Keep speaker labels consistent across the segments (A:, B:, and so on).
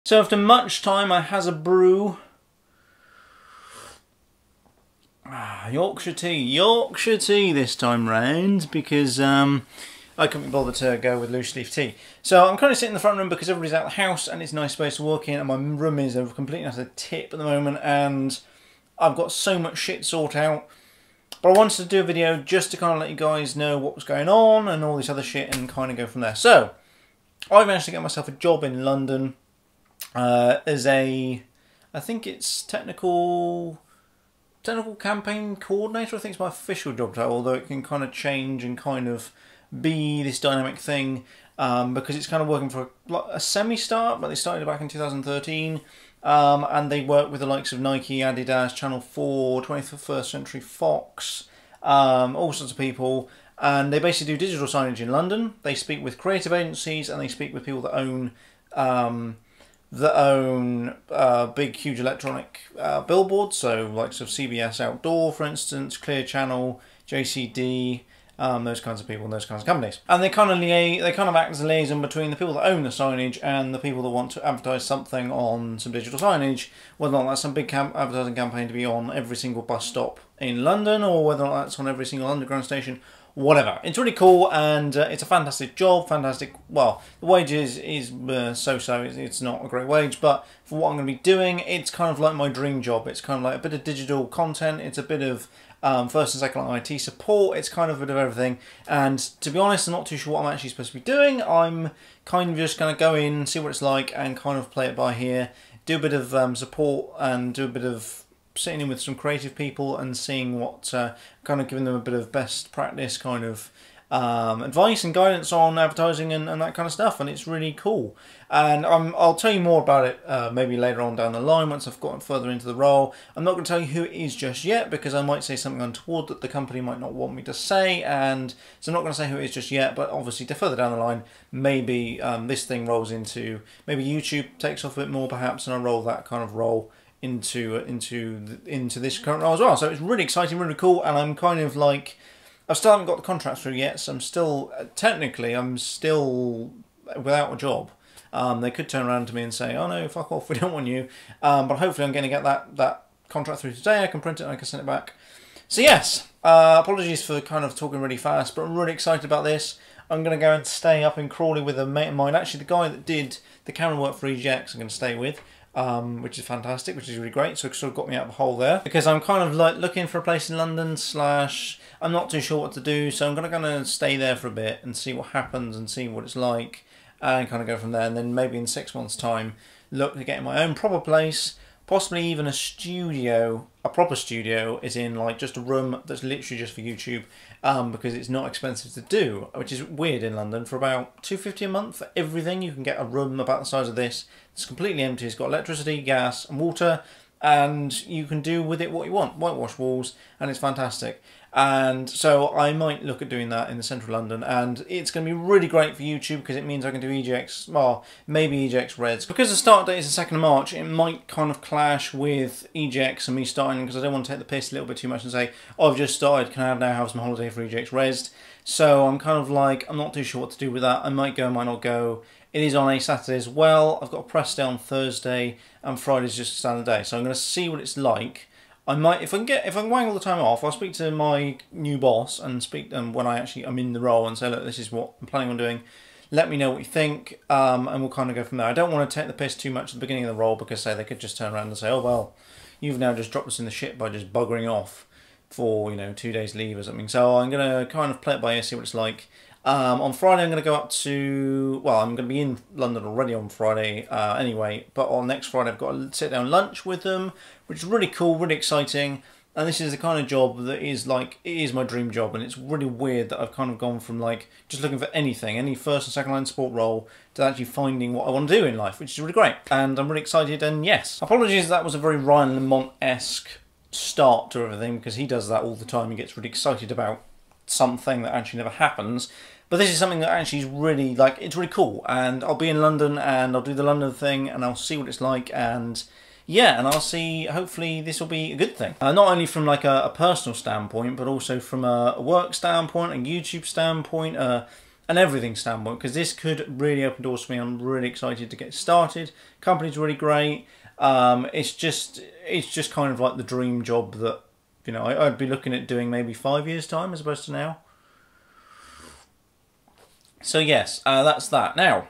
A: So after much time, I has a brew. Yorkshire tea this time round, because I couldn't be bothered to go with loose leaf tea. So I'm kind of sitting in the front room because everybody's out of the house and it's a nice space to walk in, and my room is a complete utter tip at the moment, and I've got so much shit to sort out. But I wanted to do a video just to kind of let you guys know what was going on and all this other shit and kind of go from there. So I managed to get myself a job in London as a, I think it's technical campaign coordinator. I think it's my official job title, although it can kind of change and kind of be this dynamic thing because it's kind of working for a semi-start, but they started back in 2013 and they work with the likes of Nike, Adidas, Channel 4, 21st Century Fox, all sorts of people, and they basically do digital signage in London. They speak with creative agencies and they speak with people that own big, huge electronic billboards, so likes of CBS Outdoor, for instance, Clear Channel, JCD, those kinds of people and those kinds of companies. And they kind of act as a liaison between the people that own the signage and the people that want to advertise something on some digital signage, whether or not that's some big advertising campaign to be on every single bus stop in London, or whether or not that's on every single underground station. Whatever. It's really cool, and it's a fantastic job. Well, the wage is so-so. It's not a great wage, but for what I'm going to be doing, it's kind of like my dream job. It's kind of like a bit of digital content. It's a bit of first and second line IT support. It's kind of a bit of everything. And to be honest, I'm not too sure what I'm actually supposed to be doing. I'm kind of just going to go in, see what it's like, and kind of play it by ear. Do a bit of support and do a bit of sitting in with some creative people and seeing what, kind of giving them a bit of best practice kind of advice and guidance on advertising and that kind of stuff, and it's really cool. And I'll tell you more about it maybe later on down the line once I've gotten further into the role. I'm not going to tell you who it is just yet because I might say something untoward that the company might not want me to say, and so I'm not going to say who it is just yet, but obviously further down the line maybe this thing rolls into, maybe YouTube takes off a bit more perhaps, and I roll that kind of role into this current role as well. So it's really exciting, really cool, and I'm kind of like, I still haven't got the contract through yet, so I'm still without a job. They could turn around to me and say, oh no, fuck off, we don't want you, but hopefully I'm going to get that contract through today. I can print it and I can send it back. So yes, apologies for kind of talking really fast, but I'm really excited about this. I'm going to go and stay up in Crawley with a mate of mine, actually the guy that did the camera work for EGX I'm going to stay with. Which is fantastic, which is really great. So it sort of got me out of the hole there, because I'm kind of like looking for a place in London / I'm not too sure what to do, so I'm gonna stay there for a bit and see what happens and see what it's like, and kind of go from there. And then maybe in 6 months' time look to getting my own proper place, possibly even a studio. A proper studio is in like just a room that's literally just for YouTube, because it's not expensive to do, which is weird in London. For about £250 a month for everything, you can get a room about the size of this. It's completely empty. It's got electricity, gas, and water, and you can do with it what you want. Whitewash walls, and it's fantastic. And so I might look at doing that in the central London, and it's going to be really great for YouTube because it means I can do EGX, well, maybe EGX Reds. Because the start date is the 2nd of March, it might kind of clash with EGX and me starting, because I don't want to take the piss a little bit too much and say, oh, I've just started, can I now have some holiday for EGX Reds? So I'm kind of like, I'm not too sure what to do with that. I might go, might not go. It is on a Saturday as well. I've got a press day on Thursday, and Friday's just a standard day. So I'm going to see what it's like. I might, if I can wang all the time off, I'll speak to my new boss and speak to them when I'm in the role and say, look, this is what I'm planning on doing. Let me know what you think, and we'll kind of go from there. I don't want to take the piss too much at the beginning of the role, because say they could just turn around and say, oh well, you've now just dropped us in the shit by just buggering off for 2 days leave or something. So I'm going to kind of play it by ear, see what it's like. On Friday I'm going to go up to, well, I'm going to be in London already on Friday anyway, but on next Friday I've got to sit down lunch with them, which is really cool, really exciting, and this is the kind of job that is like, it is my dream job, and it's really weird that I've kind of gone from like just looking for anything, any first and second line support role, to actually finding what I want to do in life, which is really great, and I'm really excited. And yes, apologies, that was a very Ryan Lamont-esque start to everything, because he does that all the time. He gets really excited about something that actually never happens. But this is something that actually is really, like, it's really cool. And I'll be in London, and I'll do the London thing, and I'll see what it's like, and yeah, and I'll see, hopefully this will be a good thing. Not only from like a personal standpoint, but also from a work standpoint, a YouTube standpoint, an everything standpoint, because this could really open doors for me. I'm really excited to get started. Company's really great. It's just kind of like the dream job that, you know, I'd be looking at doing maybe 5 years time as opposed to now. So yes, that's that. Now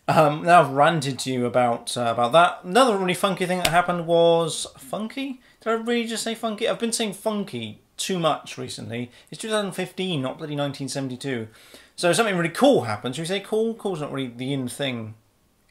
A: I've ranted to you about that. Another really funky thing that happened was funky. Did I really just say funky? I've been saying funky too much recently. It's 2015, not bloody 1972. So something really cool happened. Should we say cool? Cool's not really the in thing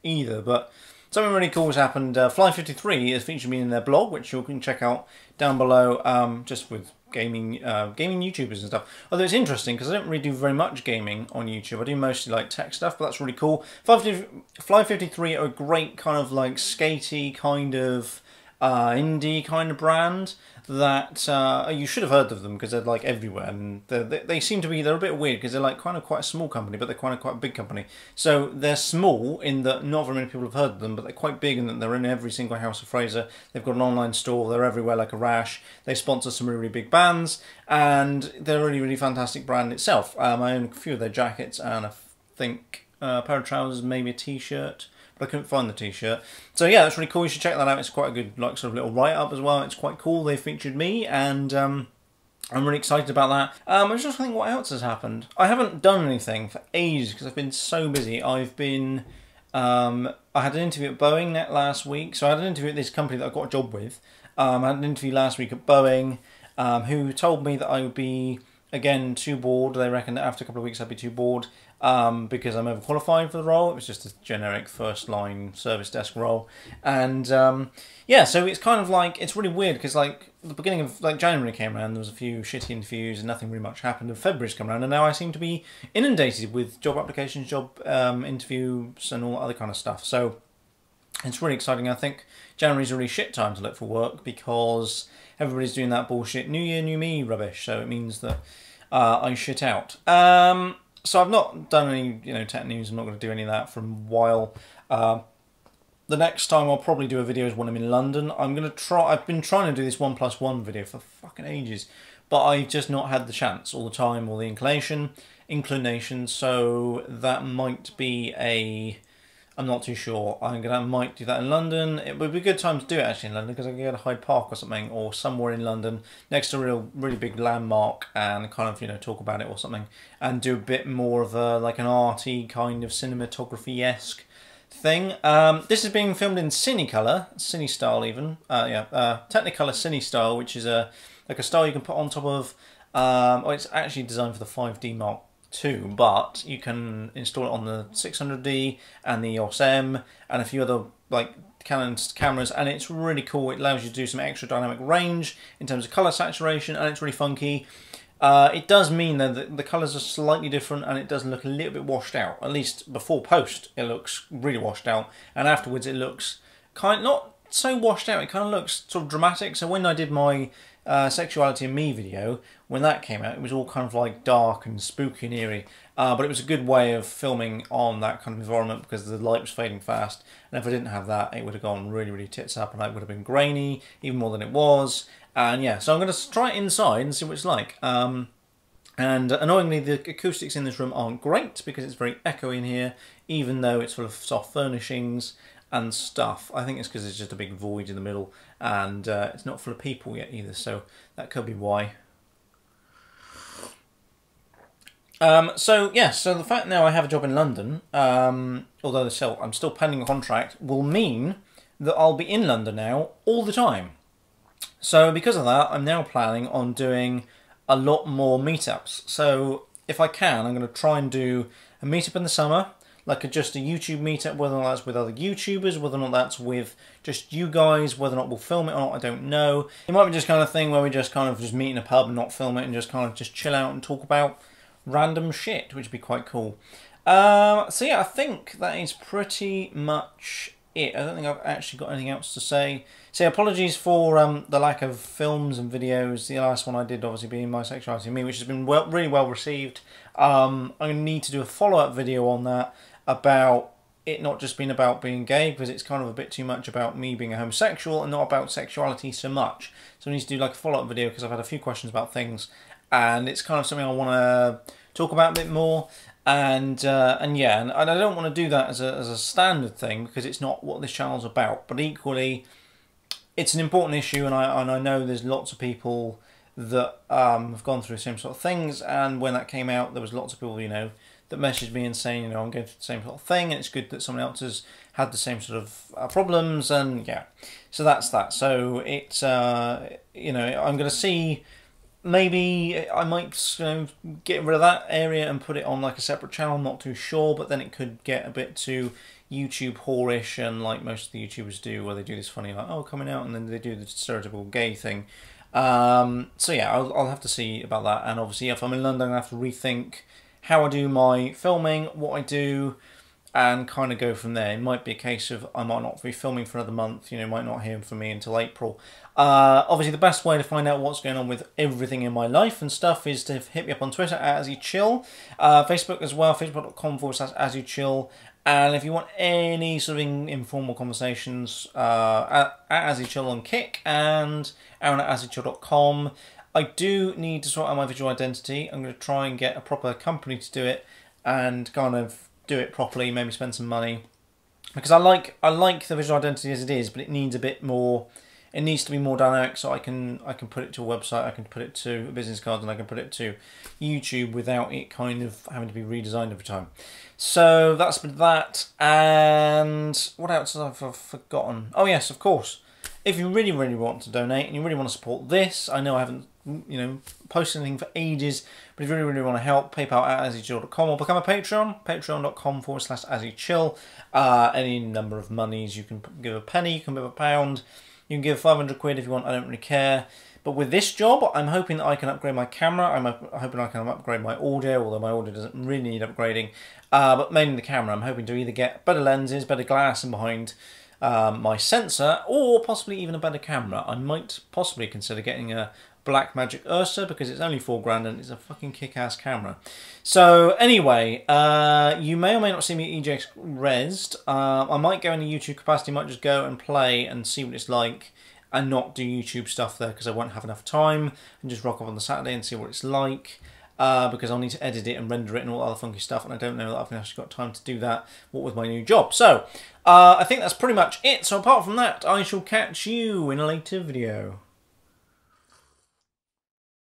A: either, but something really cool has happened. Fly53 has featured me in their blog, which you can check out down below, just with gaming YouTubers and stuff. Although it's interesting because I don't really do very much gaming on YouTube. I do mostly like tech stuff, but that's really cool. Fly53 are a great kind of like skatey kind of indie kind of brand that you should have heard of them because they're like everywhere, and they seem to be, they're a bit weird because they're like kind of quite a small company, but they're quite a big company. So they're small in that not very many people have heard of them, but they're quite big in that they're in every single house of Fraser. They've got an online store, they're everywhere like a rash. They sponsor some really big bands, and they're a really fantastic brand itself. I own a few of their jackets and I think a pair of trousers, maybe a t-shirt. I couldn't find the t-shirt. So yeah, that's really cool. You should check that out. It's quite a good like sort of little write-up as well. It's quite cool. They featured me, and I'm really excited about that. I was just thinking what else has happened. I haven't done anything for ages because I've been so busy. I've been I had an interview at Boeing last week. So I had an interview at this company that I got a job with. I had an interview last week at Boeing, who told me that I would be, again, too bored. They reckon that after a couple of weeks I'd be too bored. Because I'm overqualified for the role. It was just a generic first-line service desk role. And, yeah, so it's kind of like, it's really weird, because, like, the beginning of, like, January came around, there was a few shitty interviews, and nothing really much happened, and February's come around, and now I seem to be inundated with job applications, job interviews, and all other kind of stuff. So, it's really exciting. I think January's a really shit time to look for work, because everybody's doing that bullshit New Year, New Me rubbish, so it means that I shit out. So I've not done any, you know, tech news. I'm not going to do any of that for a while. The next time I'll probably do a video is when I'm in London. I'm going to try. I've been trying to do this 1+1 video for fucking ages, but I've just not had the chance all the time or the inclination. So that might be a. I'm not too sure. Might do that in London. It would be a good time to do it actually in London because I can go to Hyde Park or something, or somewhere in London next to a really big landmark and kind of, you know, talk about it or something, and do a bit more of a like an arty kind of cinematography-esque thing. This is being filmed in Cinecolor, Cine style even. Technicolor Cine style, which is like a style you can put on top of. It's actually designed for the 5D Mark II, but you can install it on the 600D and the EOS M and a few other like Canon's cameras, and it's really cool. It allows you to do some extra dynamic range in terms of color saturation, and it's really funky. It does mean that the colors are slightly different, and it does look a little bit washed out. At least before post, it looks really washed out, and afterwards it looks not so washed out. It kind of looks sort of dramatic. So when I did my Sexuality and Me video, when that came out, it was all kind of like dark and spooky and eerie, but it was a good way of filming on that kind of environment because the light was fading fast, and if I didn't have that, it would have gone really tits up, and it would have been grainy even more than it was. And yeah, so I'm going to try it inside and see what it's like. And annoyingly, the acoustics in this room aren't great because it's very echoey in here, even though it's full of soft furnishings and stuff. I think it's because it's just a big void in the middle, and it's not full of people yet either, so that could be why. So the fact now I have a job in London, although I'm still pending a contract, will mean that I'll be in London now all the time. So because of that, I'm now planning on doing a lot more meetups. So if I can, I'm going to try and do a meetup in the summer, like just a YouTube meetup, whether or not that's with other YouTubers, whether or not that's with just you guys, whether or not we'll film it or not, I don't know. It might be just kind of thing where we just kind of just meet in a pub and not film it and just kind of just chill out and talk about random shit, which would be quite cool. So yeah, I think that is pretty much it. I don't think I've actually got anything else to say. So apologies for the lack of films and videos. The last one I did obviously being My Sexuality and Me, which has been really well received. I'm going to need to do a follow-up video on that about it not just being about being gay, because it's kind of a bit too much about me being a homosexual and not about sexuality so much. So I need to do like a follow-up video because I've had a few questions about things, and it's kind of something I want to talk about a bit more. And yeah, and I don't want to do that as a standard thing because it's not what this channel's about. But equally, it's an important issue, and I know there's lots of people that have gone through the same sort of things. And when that came out, there was lots of people, that messaged me and saying, I'm going through the same sort of thing, and it's good that someone else has had the same sort of problems. And yeah, so that's that. So it's I'm going to see. Maybe I might get rid of that area and put it on like a separate channel. I'm not too sure, but then it could get a bit too YouTube whorish, and like most of the YouTubers do, where they do this funny like, oh, coming out, and then they do the stereotypical gay thing. So yeah, I'll have to see about that. And obviously, if I'm in London, I have to rethink how I do my filming, what I do, and kind of go from there. It might be a case of I might not be filming for another month, might not hear from me until April. Obviously, the best way to find out what's going on with everything in my life and stuff is to hit me up on Twitter at @AsYouChill, Facebook as well, facebook.com/AsYouChill. And if you want any sort of informal conversations, at AsYouChill on Kick and Aaron at AsYouChill.com. I do need to sort out my visual identity. I'm going to try and get a proper company to do it and kind of do it properly, maybe spend some money. Because I like the visual identity as it is, but it needs a bit more. It needs to be more dynamic, so I can put it to a website, I can put it to a business card, and I can put it to YouTube without it kind of having to be redesigned every time. So that's been that. And what else have I forgotten? Oh yes, of course. If you really, really want to donate and you really want to support this, I know I haven't posted anything for ages, but if you really, really want to help, PayPal at AsYouChill.com or become a Patreon, patreon.com/AsYouChill. Any number of monies. You can give a penny, you can give a pound, you can give 500 quid if you want, I don't really care. But with this job, I'm hoping that I can upgrade my camera, I'm hoping I can upgrade my audio, although my audio doesn't really need upgrading, but mainly the camera. I'm hoping to either get better lenses, better glass in behind my sensor, or possibly even a better camera. I might possibly consider getting a Blackmagic Ursa because it's only $4 and it's a fucking kick-ass camera. So anyway, you may or may not see me at EJX Resd. I might go into YouTube capacity, might just go and play and see what it's like and not do YouTube stuff there because I won't have enough time, and just rock up on the Saturday and see what it's like. Because I'll need to edit it and render it and all that other funky stuff, and I don't know that I've actually got time to do that, what with my new job. So, I think that's pretty much it. So apart from that, I shall catch you in a later video.